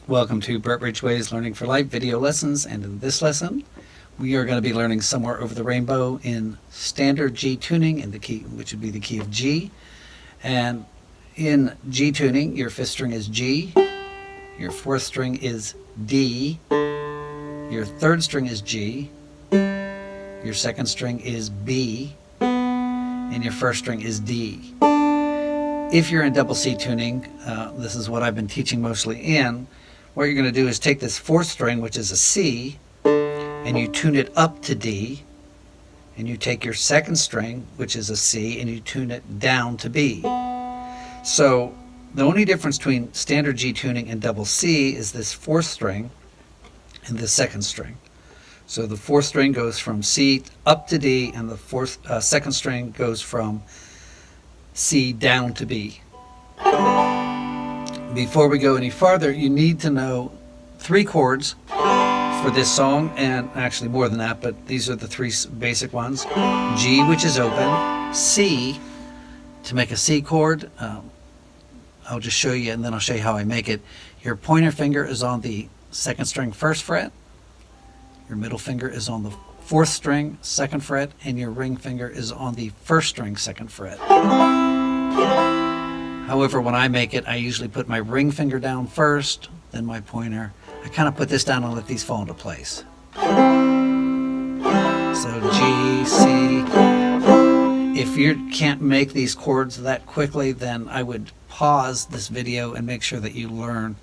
Welcome to Brett Ridgeway's Learning for Life video lessons, and in this lesson we are going to be learning Somewhere Over the Rainbow in standard G tuning in the key, which would be the key of G. And in G tuning, your fifth string is G, your fourth string is D, your third string is G, your second string is B, and your first string is D. If you're in double C tuning, this is what I've been teaching mostly in. What you're going to do is take this fourth string, which is a C, and you tune it up to D, and you take your second string, which is a C, and you tune it down to B. So the only difference between standard G tuning and double C is this fourth string and the second string. So the fourth string goes from C up to D, and the second string goes from C down to B. Before we go any farther, you need to know three chords for this song, and actually more than that, but these are the three basic ones. G, which is open, C, to make a C chord, I'll just show you and then I'll show you how I make it. Your pointer finger is on the second string first fret, your middle finger is on the fourth string second fret, and your ring finger is on the first string second fret. However, when I make it, I usually put my ring finger down first, then my pointer. I kind of put this down and let these fall into place. So G, C. If you can't make these chords that quickly, then I would pause this video and make sure that you learn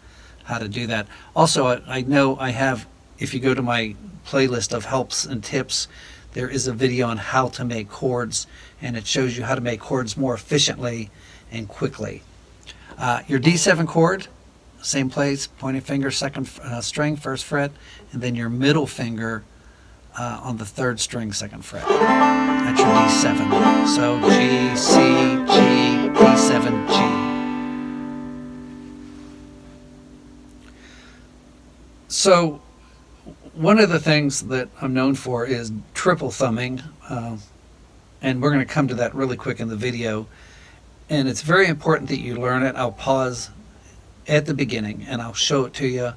how to do that. Also, I know I have, if you go to my playlist of helps and tips, there is a video on how to make chords, and it shows you how to make chords more efficiently and quickly. Your D7 chord, same place, pointing finger, second string, first fret, and then your middle finger on the third string, second fret. That's your D7. So G, C, G, D7, G. So one of the things that I'm known for is triple thumbing, and we're going to come to that really quick in the video. And it's very important that you learn it. I'll pause at the beginning and I'll show it to you.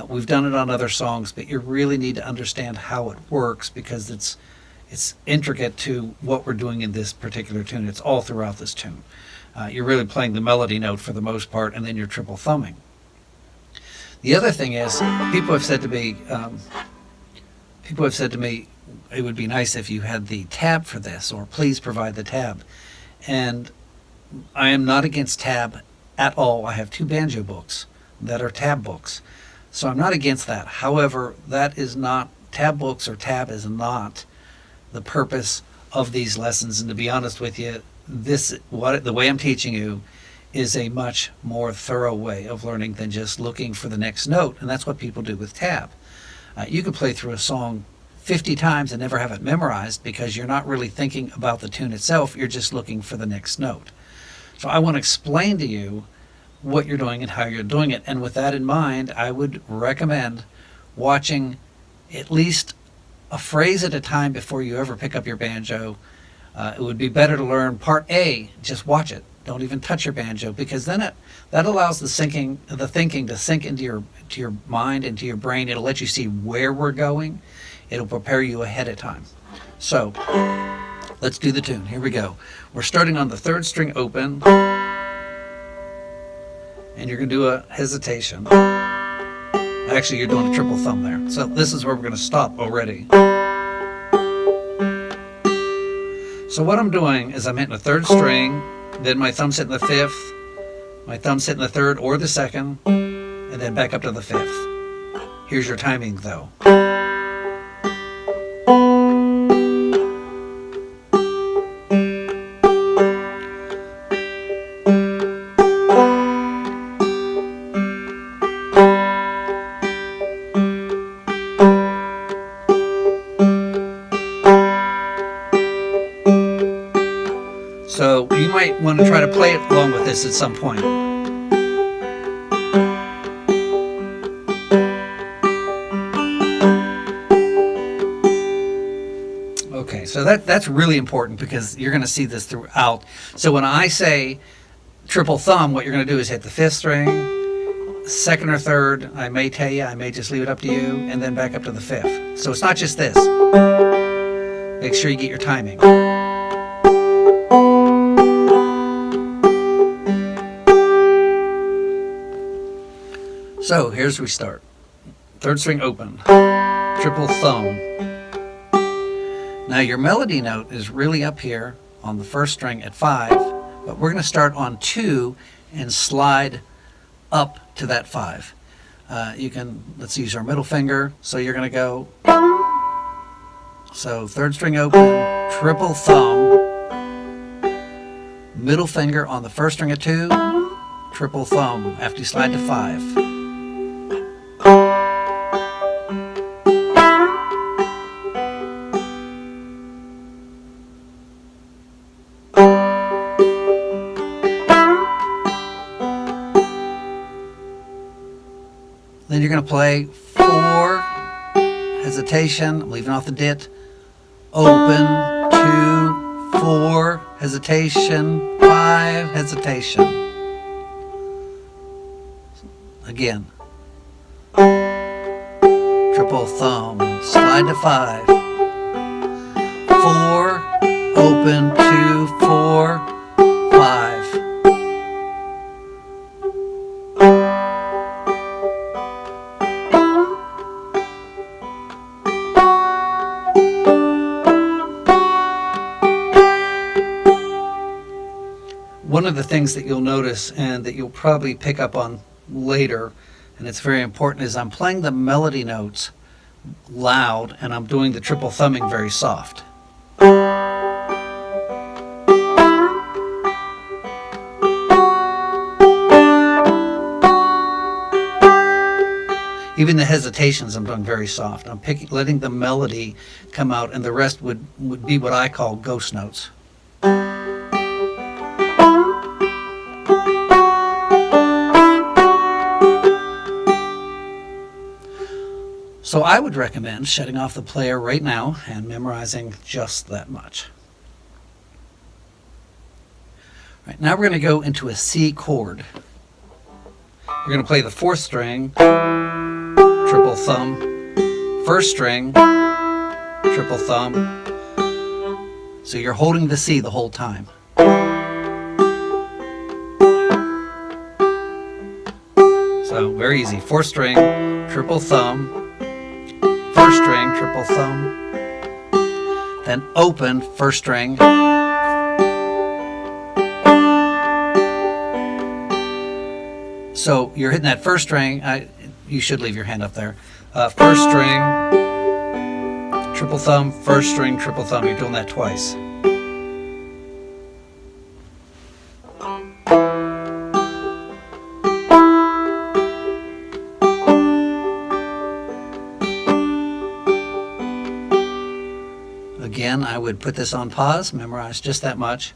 We've done it on other songs, but you really need to understand how it works because it's intricate to what we're doing in this particular tune. It's all throughout this tune. You're really playing the melody note for the most part, and then you're triple thumbing. The other thing is, people have said to me, it would be nice if you had the tab for this, or please provide the tab. And I am not against tab at all. I have 2 banjo books that are tab books. So I'm not against that. However, that is not, tab books or tab is not the purpose of these lessons. And to be honest with you, the way I'm teaching you is a much more thorough way of learning than just looking for the next note. And that's what people do with tab. You could play through a song 50 times and never have it memorized because you're not really thinking about the tune itself. You're just looking for the next note. So I want to explain to you what you're doing and how you're doing it. And with that in mind, I would recommend watching at least a phrase at a time before you ever pick up your banjo. It would be better to learn part A, just watch it. Don't even touch your banjo, because then that allows the thinking to sink into your mind, into your brain. It'll let you see where we're going. It'll prepare you ahead of time. So let's do the tune. Here we go. We're starting on the third string open, and you're going to do a hesitation. Actually, you're doing a triple thumb there. So this is where we're going to stop already. So what I'm doing is I'm hitting the third string, then my thumb's hitting the fifth, my thumb's hitting the third or the second, and then back up to the fifth. Here's your timing though. So you might want to try to play it along with this at some point. Okay, so that's really important because you're going to see this throughout. So when I say triple thumb, what you're going to do is hit the fifth string, second or third, I may tell you, I may just leave it up to you, and then back up to the fifth. So it's not just this. Make sure you get your timing. So here's where we start. Third string open, triple thumb. Now your melody note is really up here on the first string at 5, but we're going to start on 2 and slide up to that 5. Let's use our middle finger. So you're going to go, so third string open, triple thumb, middle finger on the first string at 2, triple thumb after you slide to 5. Then you're going to play 4, hesitation, I'm leaving off the dit, open, 2, 4, hesitation, 5, hesitation. Again. Triple thumb, slide to 5. 4, open, 2, 4, 5. One of the things that you'll notice and that you'll probably pick up on later, and it's very important, is I'm playing the melody notes loud and I'm doing the triple thumbing very soft. Even the hesitations I'm doing very soft. I'm letting the melody come out, and the rest would be what I call ghost notes. So I would recommend shutting off the player right now and memorizing just that much. All right, now we're going to go into a C chord. We're going to play the 4th string, triple thumb, 1st string, triple thumb. So you're holding the C the whole time. So very easy. 4th string, triple thumb, 1st string, triple thumb, then open 1st string, so you're hitting that 1st string. You should leave your hand up there. 1st string, triple thumb, 1st string, triple thumb. You're doing that twice. Again, I would put this on pause, memorize just that much,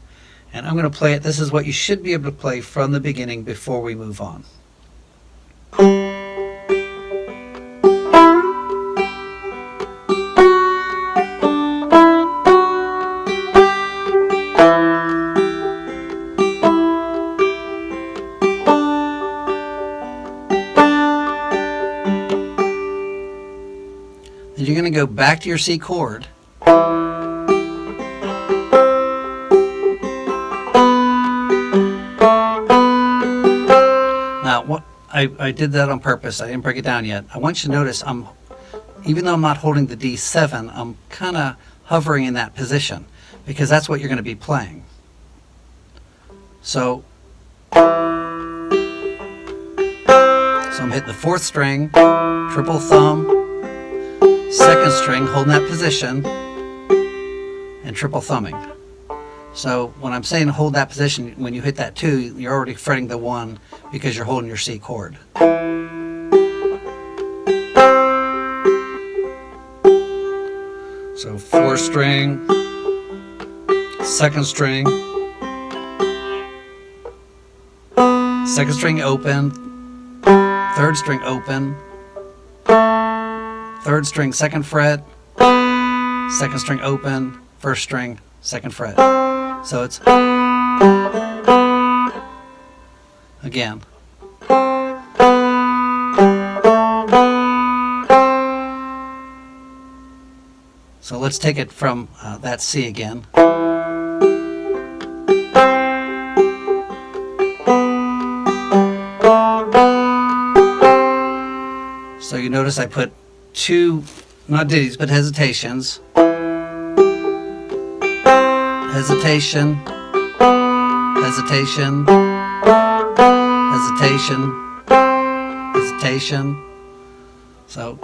and I'm going to play it. This is what you should be able to play from the beginning before we move on. Then you're going to go back to your C chord. I did that on purpose. I didn't break it down yet. I want you to notice even though I'm not holding the D7, I'm kind of hovering in that position because that's what you're going to be playing. So I'm hitting the 4th string, triple thumb, 2nd string, holding that position, and triple thumbing. So when I'm saying hold that position, when you hit that 2, you're already fretting the 1 because you're holding your C chord. So 4th string, 2nd string, 2nd string open, 3rd string open, 3rd string 2nd fret, 2nd string open, 1st string 2nd fret. So it's again. So let's take it from that C again. So you notice I put two, not ditties, but hesitations. Hesitation, hesitation, hesitation, hesitation. So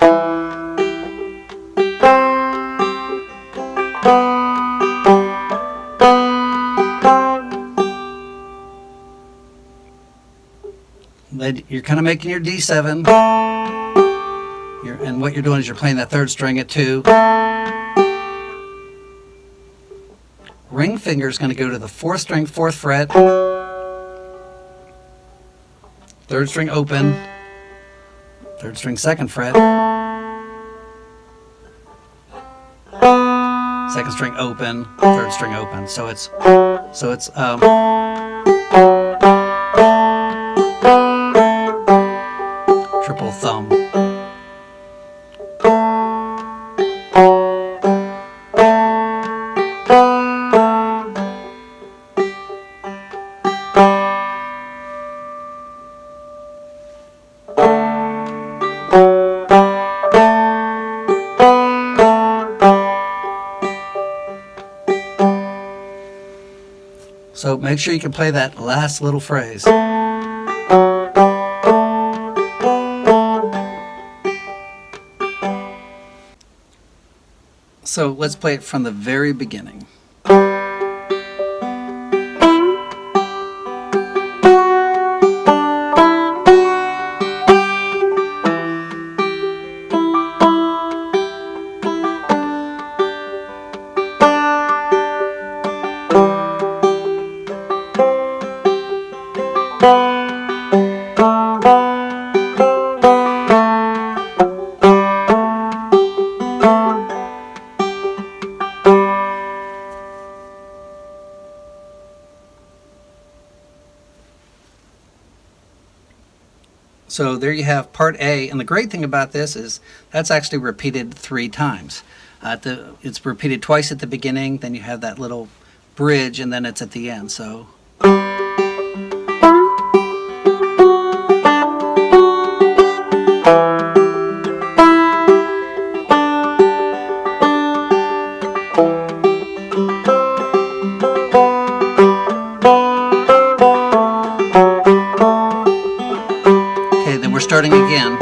you're kind of making your D7. And what you're doing is you're playing that third string at 2. Ring finger is going to go to the 4th string, 4th fret. 3rd string open. 3rd string, 2nd fret. 2nd string open. 3rd string open. So it's triple thumb. So make sure you can play that last little phrase. So let's play it from the very beginning. So there you have part A, and the great thing about this is that's actually repeated 3 times. It's repeated twice at the beginning, then you have that little bridge, and then it's at the end. So starting again.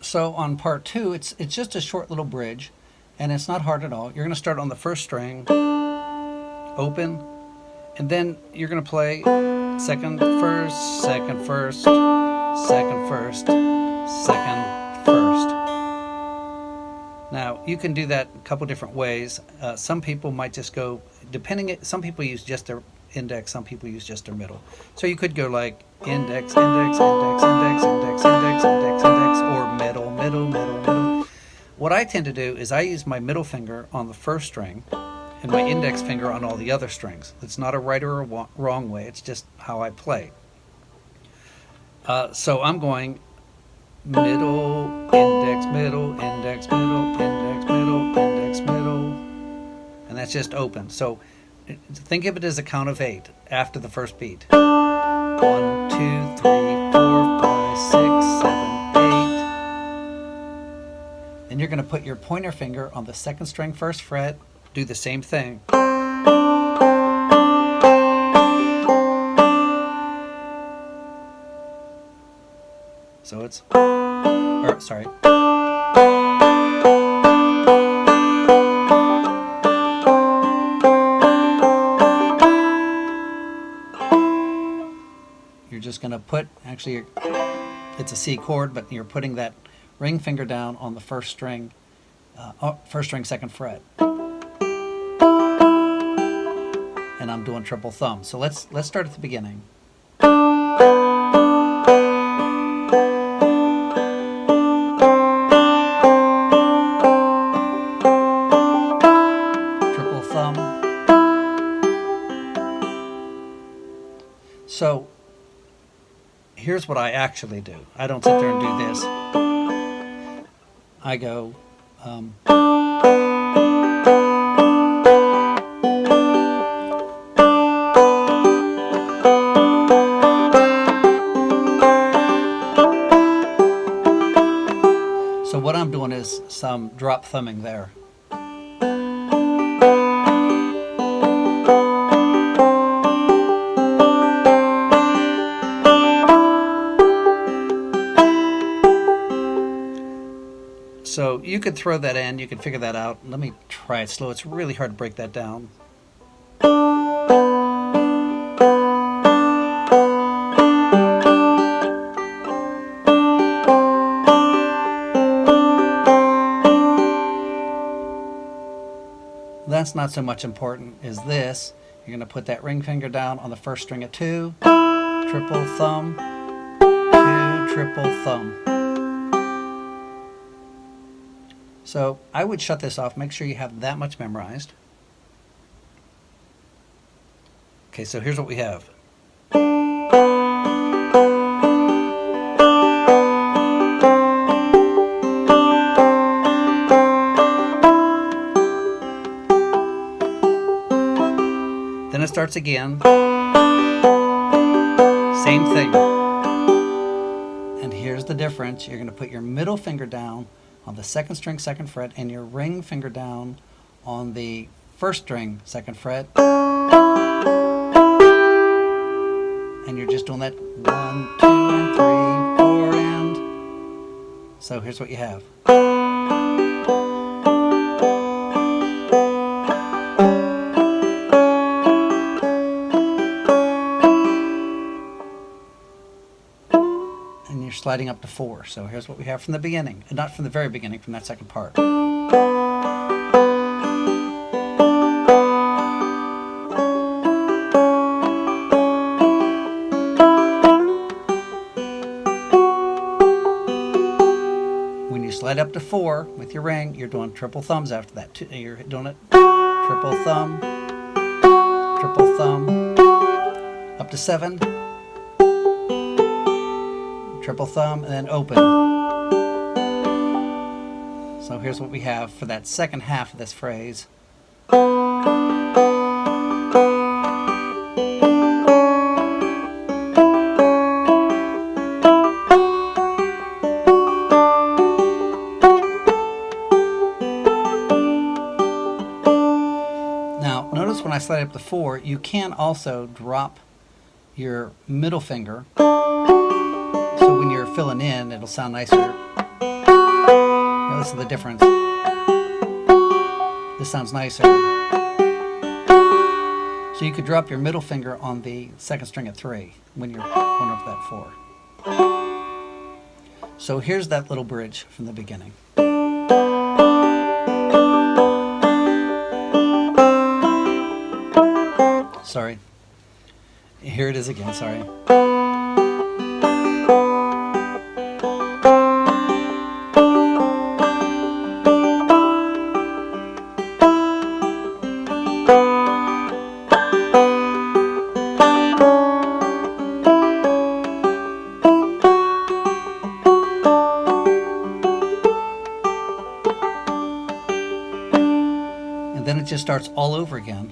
So on part 2, it's just a short little bridge, and it's not hard at all. You're going to start on the 1st string, open, and then you're going to play 2nd, 1st, 2nd, 1st, 2nd, 1st, 2nd, 1st. Now you can do that a couple different ways. Some people might just go, some people use just their index, some people use just their middle. So you could go like index, index, index, index, index, index, index, index, or middle, middle, middle, middle. What I tend to do is I use my middle finger on the 1st string and my index finger on all the other strings. It's not a right or a wrong way, it's just how I play. So I'm going middle, index, middle, index, middle, index, middle, index, middle, and that's just open. So think of it as a count of 8 after the first beat. 1, 2, 3, 4, 5, 6, 7, 8. Then you're going to put your pointer finger on the 2nd string 1st fret, do the same thing. So it's, sorry. You're just going to put, actually it's a C chord, but you're putting that ring finger down on the 1st string, 1st string 2nd fret. and I'm doing triple thumb. So let's start at the beginning. Triple thumb. So here's what I actually do. I don't sit there and do this. I go so what I'm doing is some drop thumbing there. So you could throw that in, you could figure that out. Let me try it slow. It's really hard to break that down. That's not so much important as this. You're going to put that ring finger down on the first string of 2, triple thumb, 2, triple thumb. So I would shut this off. Make sure you have that much memorized. Okay, so here's what we have. Then it starts again. Same thing. And here's the difference. You're going to put your middle finger down on the second string, second fret, and your ring finger down on the first string, second fret. And you're just doing that 1, 2, and 3, 4, and. So here's what you have. And you're sliding up to 4. So here's what we have from the beginning, and not from the very beginning, from that second part. When you slide up to 4 with your ring, you're doing triple thumbs after that. You're doing it triple thumb, up to 7. Triple thumb, and then open. So here's what we have for that second half of this phrase. Now, notice when I slide up to 4, you can also drop your middle finger. So when you're filling in, it'll sound nicer. Now listen to the difference. This sounds nicer. So you could drop your middle finger on the second string at 3 when you're going up that 4. So here's that little bridge from the beginning. Sorry. Here it is again, sorry. And then it just starts all over again.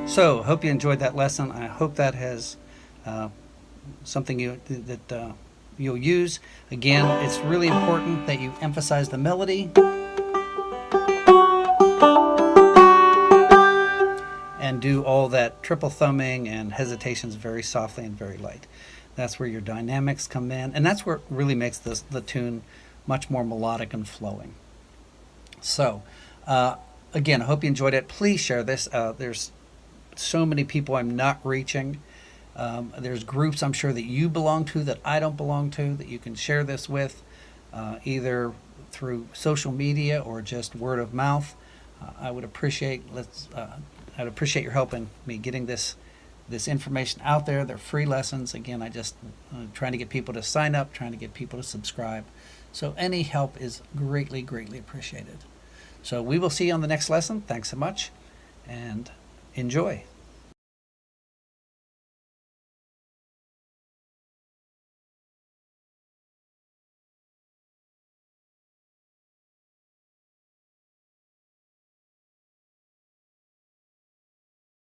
So, hope you enjoyed that lesson. I hope that has something that you'll use. Again, it's really important that you emphasize the melody and do all that triple thumbing and hesitations very softly and very light. That's where your dynamics come in, and that's where it really makes the tune much more melodic and flowing. So, again, I hope you enjoyed it. Please share this. There's so many people I'm not reaching. There's groups I'm sure that you belong to that I don't belong to that you can share this with, either through social media or just word of mouth. I would appreciate I'd appreciate your help in me getting this information out there. They're free lessons. Again, I just trying to get people to sign up, trying to get people to subscribe. So any help is greatly, greatly appreciated. So we will see you on the next lesson. Thanks so much, and enjoy.